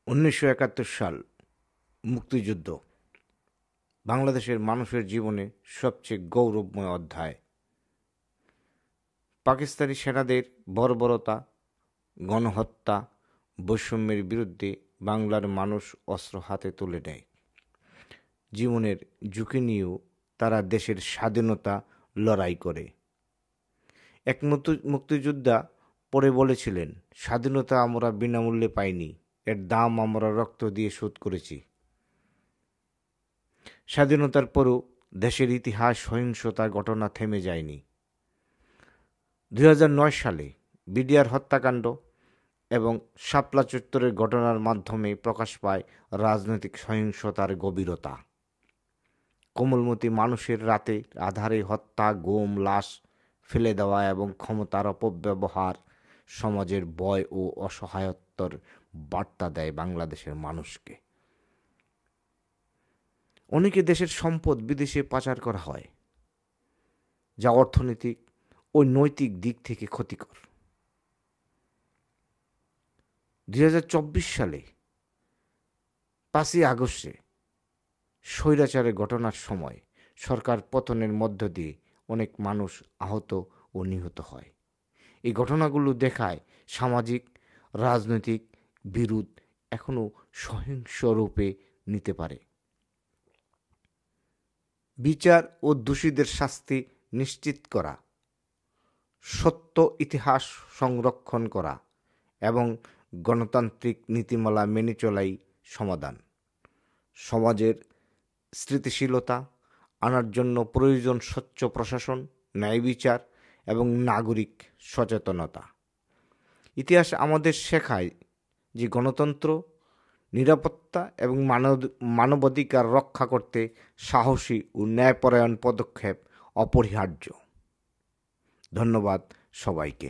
1971 সাল মুক্তিযুদ্ধ বাংলাদেশের মানুষের জীবনে সবচেয়ে গৌরবময় অধ্যায়। পাকিস্তানি সেনাদের বর্বরতা, গণহত্যা, বৈষম্যের বিরুদ্ধে বাংলার মানুষ অস্ত্র হাতে তুলে নেয়। জীবনের ঝুঁকি নিয়েও তারা দেশের স্বাধীনতা লড়াই করে। এক মুক্তিযোদ্ধা পরে বলেছিলেন, স্বাধীনতা আমরা বিনামূল্যে পাইনি, এর দাম আমরা রক্ত দিয়ে শোধ করেছি। স্বাধীনতার পরও দেশের ইতিহাস সহিংসতার ঘটনা থেমে যায়নি। 2009 সালে বিডিআর হত্যাকাণ্ড এবং শাপলা চত্বরের ঘটনার মাধ্যমে প্রকাশ পায় রাজনৈতিক সহিংসতার গভীরতা। কোমলমতি মানুষের রাতে আধারে হত্যা, গুম, লাশ ফেলে দেওয়া এবং ক্ষমতার অপব্যবহার সমাজের ভয় ও অসহায়ত্বর বার্তা দেয় বাংলাদেশের মানুষকে। অনেকে দেশের সম্পদ বিদেশে পাচার করা হয়, যা অর্থনৈতিক ও নৈতিক দিক থেকে ক্ষতিকর। 2024 সালে 5ই আগস্টে স্বৈরাচারের ঘটনার সময় সরকার পতনের মধ্য দিয়ে অনেক মানুষ আহত ও নিহত হয়। এই ঘটনাগুলো দেখায় সামাজিক রাজনৈতিক বিরোধ এখনও সহিংস রূপে নিতে পারে। বিচার ও দোষীদের শাস্তি নিশ্চিত করা, সত্য ইতিহাস সংরক্ষণ করা এবং গণতান্ত্রিক নীতিমালা মেনে চলাই সমাধান। সমাজের স্থিতিশীলতা আনার জন্য প্রয়োজন স্বচ্ছ প্রশাসন, ন্যায় বিচার এবং নাগরিক সচেতনতা। ইতিহাস আমাদের শেখায় যে গণতন্ত্র, নিরাপত্তা এবং মানবাধিকার রক্ষা করতে সাহসী ও ন্যায়পরায়ণ পদক্ষেপ অপরিহার্য। ধন্যবাদ সবাইকে।